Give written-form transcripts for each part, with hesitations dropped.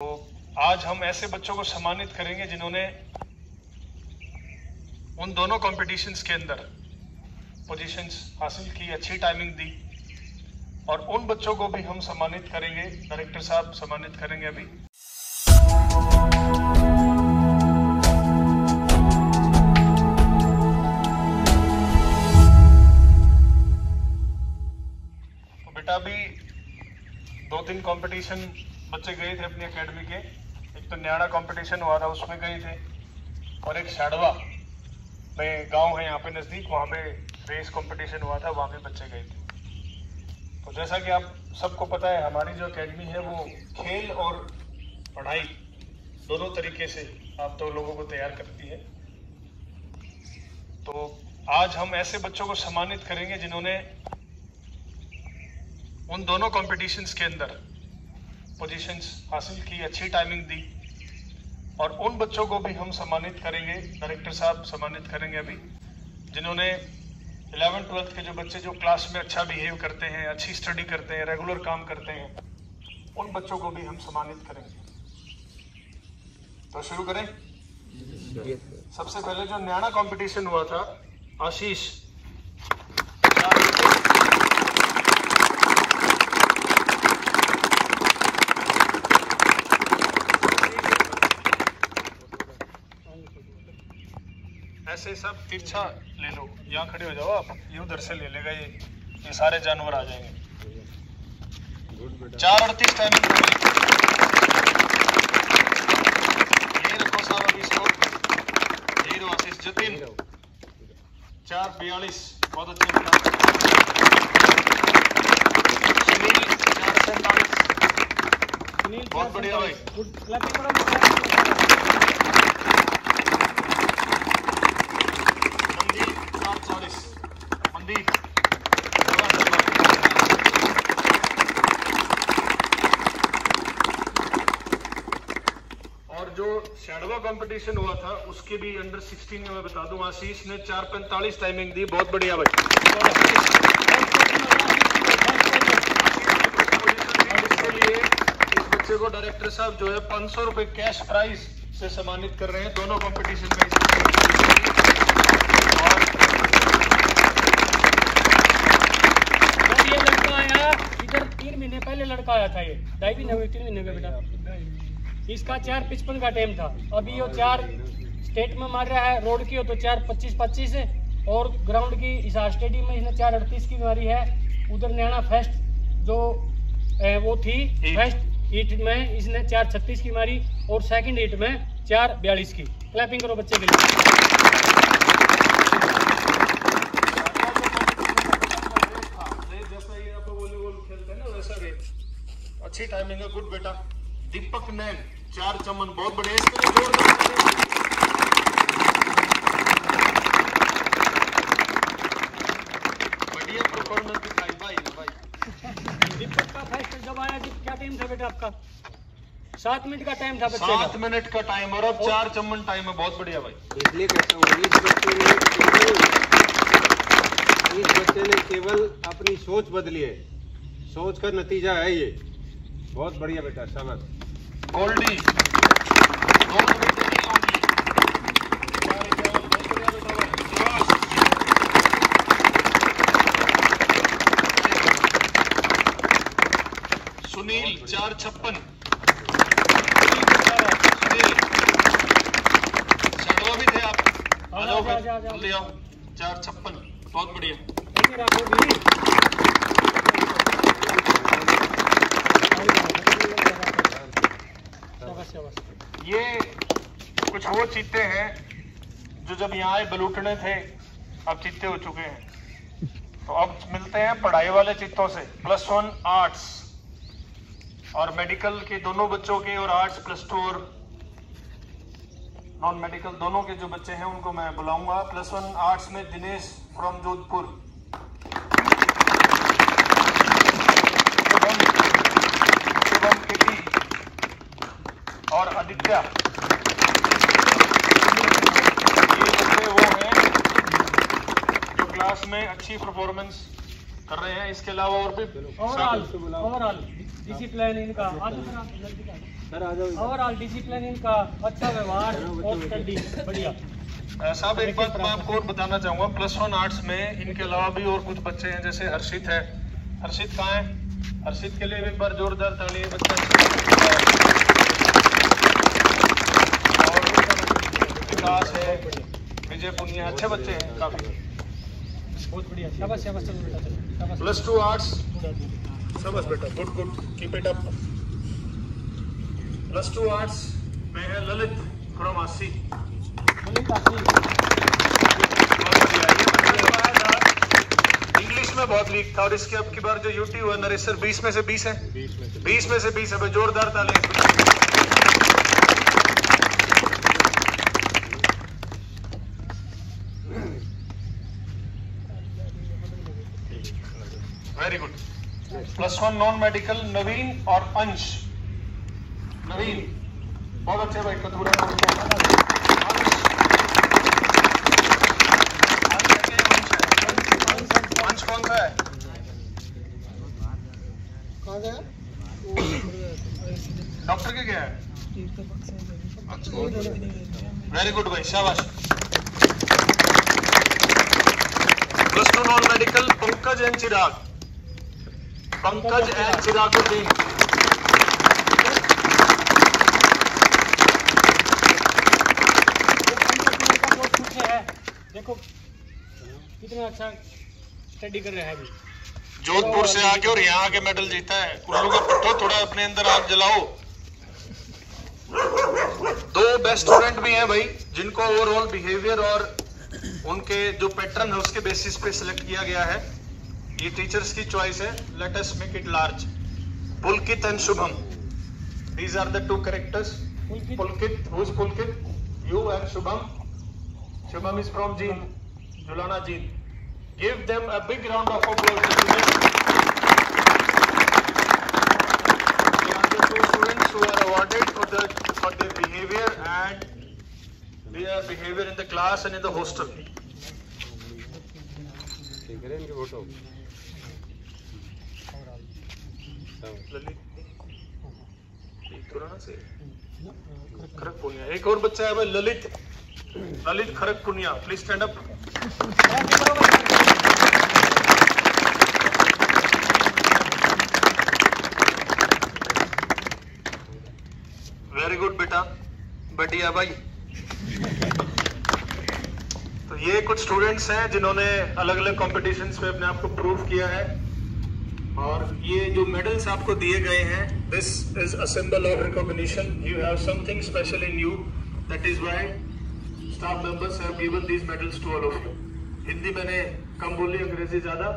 तो आज हम ऐसे बच्चों को सम्मानित करेंगे जिन्होंने उन दोनों कॉम्पिटिशन्स के अंदर पोजीशंस हासिल की, अच्छी टाइमिंग दी। और उन बच्चों को भी हम सम्मानित करेंगे, डायरेक्टर साहब सम्मानित करेंगे अभी। तो बेटा अभी 2-3 कंपटीशन बच्चे गए थे अपनी एकेडमी के। एक तो न्याड़ा कंपटीशन हुआ था, उसमें गए थे, और एक शाड़वा में गांव है यहाँ पे नज़दीक, वहाँ पे रेस कंपटीशन हुआ था, वहाँ पे बच्चे गए थे। तो जैसा कि आप सबको पता है, हमारी जो एकेडमी है वो खेल और पढ़ाई दोनों तरीके से आप तो लोगों को तैयार करती है। तो आज हम ऐसे बच्चों को सम्मानित करेंगे जिन्होंने उन दोनों कॉम्पिटिशन्स के अंदर पोजीशंस हासिल की, अच्छी टाइमिंग दी। और उन बच्चों को भी हम सम्मानित करेंगे, डायरेक्टर साहब सम्मानित करेंगे अभी, जिन्होंने 11th-12th के जो बच्चे जो क्लास में अच्छा बिहेव करते हैं, अच्छी स्टडी करते हैं, रेगुलर काम करते हैं, उन बच्चों को भी हम सम्मानित करेंगे। तो शुरू करें। सबसे पहले जो न्याड़ा कंपटीशन हुआ था, आशीष ऐसे सब तिरछा ले लो, यहाँ खड़े हो जाओ आप, ये उधर से ले लेगा, ये सारे जानवर आ जाएंगे। 4:38 टाइमिंग ये रखो साहब अभी इसको, यही दो आशीष। जतिन 4:42 बहुत अच्छे बता। सुनील 4:47 बहुत बढ़िया भाई। मनदीप और जो शाड़वा कंपटीशन हुआ था उसके भी अंडर 16 में मैं बता दूं, आशीष ने 4:45 टाइमिंग दी, बहुत बढ़िया भाई। इसके लिए इस बच्चे को डायरेक्टर साहब जो है 500 रुपए कैश प्राइज से सम्मानित कर रहे हैं दोनों कंपटीशन में। ये लड़का आया इधर 3 महीने पहले, लड़का आया था, ये 2.5 महीने हुए, 3 महीने का बेटा। इसका 4:55 का टाइम था। अभी ये 4 स्टेट में मार रहा है, रोड की हो तो 4:25 है, और ग्राउंड की हिसार स्टेडियम में इसने 4:38 की मारी है। उधर न्याड़ा फर्स्ट जो वो थी फर्स्ट हीट में इसने 4:36 की मारी, और सेकंड हीट में 4:42 की। क्लैपिंग करो बच्चे के लिए। अच्छी टाइमिंग है, गुड बेटा। दीपक नैन 4 चमन बहुत बढ़िया, इसके लिए जोरदार बढ़िया परफॉर्मेंस दिखाई भाई। दीपक का फर्स्ट जब आया, क्या टाइम था बेटा आपका? 7 मिनट का टाइम था बच्चे का। 7 मिनट का टाइम, और अब 4 चमन टाइम है, बहुत बढ़िया भाई। इसलिए कहता हूँ इस बच्चे ने केवल अपनी सोच बदली है, सोच का नतीजा है ये। बहुत बढ़िया बेटा, शाबाश। गोल्डी सुनील 4:56। सुनील शाड़वा भी थे आप, आ जाओ जल्दी आओ। 4:56 बहुत बढ़िया। ये कुछ वो चीते हैं जो जब यहाँ आए बलूटने थे, अब चीते हो चुके हैं। तो अब मिलते हैं पढ़ाई वाले चित्तों से। +1 आर्ट्स और मेडिकल के दोनों बच्चों के, और आर्ट्स +2 और नॉन मेडिकल दोनों के जो बच्चे हैं उनको मैं बुलाऊंगा। +1 आर्ट्स में दिनेश फ्रॉम जोधपुर, और आदित्य। ये बच्चे वो हैं जो क्लास में अच्छी परफॉर्मेंस कर रहे हैं। इसके अलावा और भी ओवरऑल डिसिप्लिन इनका सर आ जाओ। ओवरऑल डिसिप्लिन इनका, अच्छा व्यवहार और स्टडी बढ़िया। साहब एक बात मैं आपको और बताना चाहूँगा, +1 आर्ट्स में इनके अलावा भी और कुछ बच्चे हैं, जैसे हर्षित है। हर्षित कहाँ है? हर्षित के लिए एक बार जोरदार ताली। बच्चा और विकास है, विजय पुनिया, अच्छे बच्चे हैं काफी, बहुत बढ़िया। शाबाश शाबाश, चलो बेटा चलो, शाबाश। +2 आर्ट्स, शाबाश बेटा, good good, keep it up. +2 arts में है ललित खुरामासी। इंग्लिश में बहुत वीक था और इसके अब की बार जो यूटी हुआ नरेश सर 20 में से 20 है, 20 में से 20 है। जोरदार ताली। Very good. +1 नॉन मेडिकल नवीन और अंश। नवीन बहुत अच्छे भाई, कतूरा अंश कौन सा है? डॉक्टर के क्या है? वेरी गुड भाई, शाबाश। +2 non medical Pankaj and Chirag, Pankaj and Chiraguddin. देखो कितना अच्छा स्टडी कर रहा है अभी। जोधपुर से आके और यहाँ आके मेडल जीता है। कुल्लू का पट्टो, थोड़ा अपने अंदर आग जलाओ। 2 बेस्ट स्टूडेंट भी हैं भाई, जिनको ओवरऑल बिहेवियर और उनके जो पैटर्न है उसके बेसिस पे सिलेक्ट किया गया है। ये टीचर्स की चॉइस है। Let us make it large. Pulkit and Shubham, these are the 2 characters. Pulkit, who is Pulkit? You and Shubham. Shubham is from Jean, Julana Jean. Give them a big round of applause. They are the 2 students who are awarded for their behavior and their behavior in the class and in the hostel. ठीक है इनकी photo. Lalit से खरक पुनिया। एक और बच्चा है भाई, ललित खरक Punia. Please stand up. Very good बेटा, बढ़िया भाई। तो ये कुछ स्टूडेंट्स हैं जिन्होंने अलग अलग कॉम्पिटिशन्स में अपने आप को प्रूव किया है, और ये जो मेडल्स आपको दिए गए हैं, this is a symbol of recognition. You have something special in you, that is why staff members have given these medals to all of you. Hindi मैंने कम बोली, अंग्रेजी ज्यादा,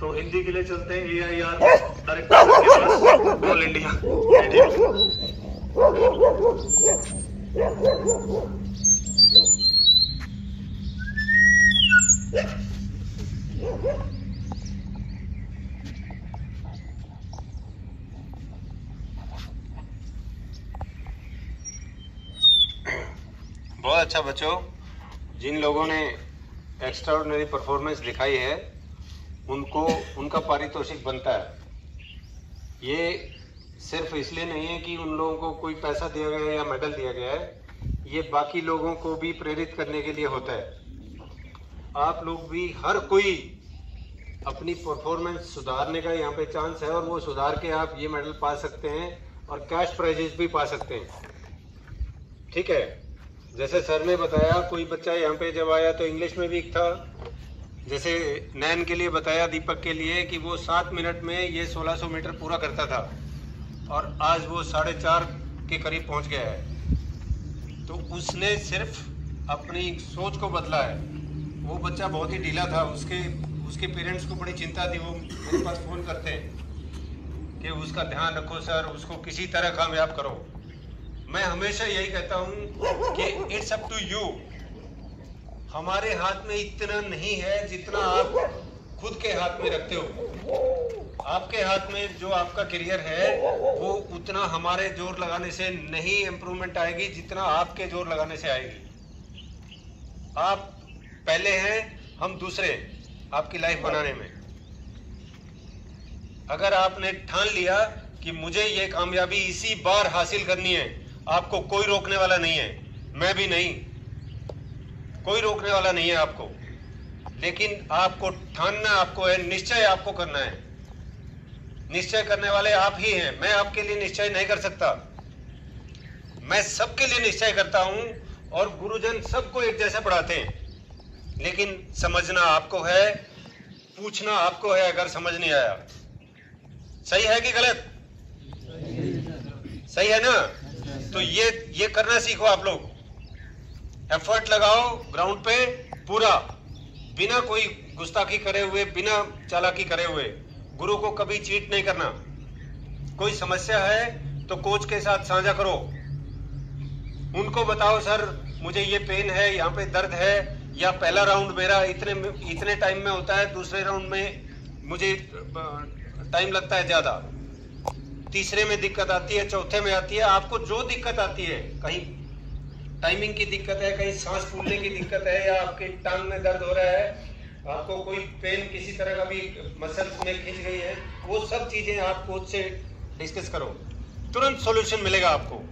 तो हिंदी के लिए चलते हैं AIR डायरेक्टर के पास, ऑल इंडिया। बहुत अच्छा बच्चों, जिन लोगों ने एक्स्ट्राऑर्डिनरी परफॉर्मेंस दिखाई है उनको उनका पारितोषिक बनता है। ये सिर्फ इसलिए नहीं है कि उन लोगों को कोई पैसा दिया गया है या मेडल दिया गया है, ये बाकी लोगों को भी प्रेरित करने के लिए होता है। आप लोग भी, हर कोई अपनी परफॉर्मेंस सुधारने का यहाँ पे चांस है, और वो सुधार के आप ये मेडल पा सकते हैं और कैश प्राइजेस भी पा सकते हैं। ठीक है, जैसे सर ने बताया, कोई बच्चा यहाँ पे जब आया तो इंग्लिश में वीक था। जैसे नैन के लिए बताया, दीपक के लिए, कि वो 7 मिनट में ये 1600 मीटर पूरा करता था और आज वो 4.5 के करीब पहुँच गया है। तो उसने सिर्फ अपनी सोच को बदला है। वो बच्चा बहुत ही ढीला था, उसके पेरेंट्स को बड़ी चिंता थी। वो मेरे पास फ़ोन करते कि उसका ध्यान रखो सर, उसको किसी तरह कामयाब करो। मैं हमेशा यही कहता हूँ कि इट्स अप टू यू। हमारे हाथ में इतना नहीं है जितना आप खुद के हाथ में रखते हो। आपके हाथ में जो आपका करियर है वो उतना हमारे जोर लगाने से नहीं इम्प्रूवमेंट आएगी जितना आपके जोर लगाने से आएगी। आप पहले हैं, हम दूसरे आपकी लाइफ बनाने में। अगर आपने ठान लिया कि मुझे ये कामयाबी इसी बार हासिल करनी है, आपको कोई रोकने वाला नहीं है, मैं भी नहीं, कोई रोकने वाला नहीं है आपको। लेकिन आपको ठानना आपको है, निश्चय आपको करना है। निश्चय करने वाले आप ही हैं, मैं आपके लिए निश्चय नहीं कर सकता, मैं सबके लिए निश्चय करता हूं। और गुरुजन सबको एक जैसा पढ़ाते हैं, लेकिन समझना आपको है, पूछना आपको है अगर समझ नहीं आया। सही है कि गलत? सही है ना? तो ये करना सीखो आप लोग, एफर्ट लगाओ ग्राउंड पे पूरा, बिना कोई गुस्ताखी करे हुए, बिना चालाकी करे हुए। गुरु को कभी चीट नहीं करना। कोई समस्या है तो कोच के साथ साझा करो, उनको बताओ सर मुझे ये पेन है, यहाँ पे दर्द है, या पहला राउंड मेरा इतने टाइम में होता है, दूसरे राउंड में मुझे टाइम लगता है ज्यादा, तीसरे में दिक्कत आती है, चौथे में आती है। आपको जो दिक्कत आती है, कहीं टाइमिंग की दिक्कत है, कहीं सांस फूलने की दिक्कत है, या आपके टांग में दर्द हो रहा है, आपको कोई पेन किसी तरह का भी मसल में खिंच गई है, वो सब चीजें आप कोच से डिस्कस करो, तुरंत सॉल्यूशन मिलेगा आपको।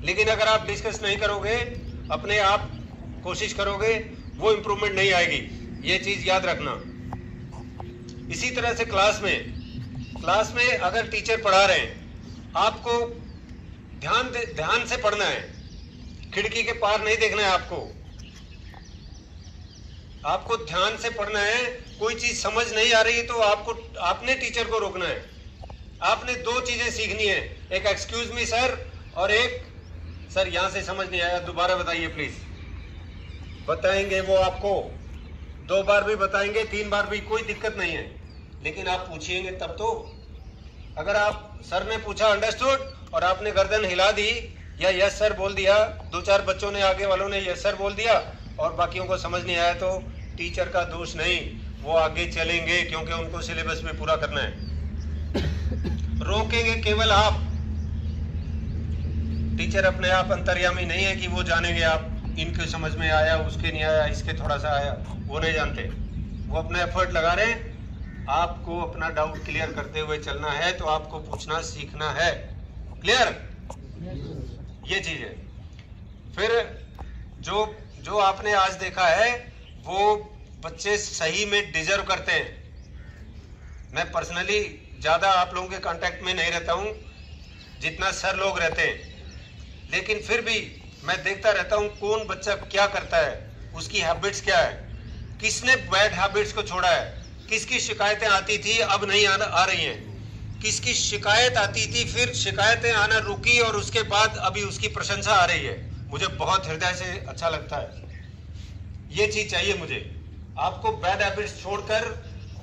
लेकिन अगर आप डिस्कस नहीं करोगे, अपने आप कोशिश करोगे, वो इंप्रूवमेंट नहीं आएगी, ये चीज याद रखना। इसी तरह से क्लास में अगर टीचर पढ़ा रहे हैं, आपको ध्यान से पढ़ना है, खिड़की के पार नहीं देखना है, आपको ध्यान से पढ़ना है। कोई चीज समझ नहीं आ रही है तो आपने टीचर को रोकना है। आपने दो चीजें सीखनी है, एक एक्सक्यूज मी सर, और एक सर यहां से समझ नहीं आया, दोबारा बताइए प्लीज। बताएंगे वो आपको, 2 बार भी बताएंगे, 3 बार भी, कोई दिक्कत नहीं है, लेकिन आप पूछिएंगे तब तो। अगर आप सर ने पूछा अंडरस्टूड और आपने गर्दन हिला दी या यस सर बोल दिया, 2-4 बच्चों ने, आगे वालों ने यस सर बोल दिया और बाकियों को समझ नहीं आया, तो टीचर का दोष नहीं, वो आगे चलेंगे क्योंकि उनको सिलेबस में पूरा करना है। रोकेंगे केवल आप, टीचर अपने आप अंतर्यामी नहीं है कि वो जानेंगे आप इनके समझ में आया, उसके नहीं आया, इसके थोड़ा सा आया, वो नहीं जानते। वो अपना एफर्ट लगा रहे हैं, आपको अपना डाउट क्लियर करते हुए चलना है, तो आपको पूछना सीखना है। क्लियर? ये चीज है। फिर जो आपने आज देखा है, वो बच्चे सही में डिजर्व करते हैं। मैं पर्सनली ज्यादा आप लोगों के कांटेक्ट में नहीं रहता हूं जितना सर लोग रहते हैं, लेकिन फिर भी मैं देखता रहता हूं कौन बच्चा क्या करता है, उसकी हैबिट्स क्या है, किसने बैड हैबिट्स को छोड़ा है, किसकी शिकायतें आती थी अब नहीं आ रही हैं, किसकी शिकायत आती थी फिर शिकायतें आना रुकी और उसके बाद अभी उसकी प्रशंसा आ रही है। मुझे बहुत हृदय से अच्छा लगता है। ये चीज चाहिए मुझे, आपको बैड हैबिट्स छोड़कर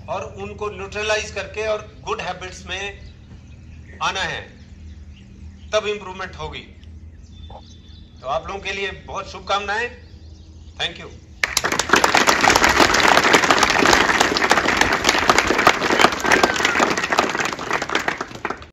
और उनको न्यूट्रलाइज करके और गुड हैबिट्स में आना है, तब इंप्रूवमेंट होगी। तो आप लोगों के लिए बहुत शुभकामनाएं। Thank you.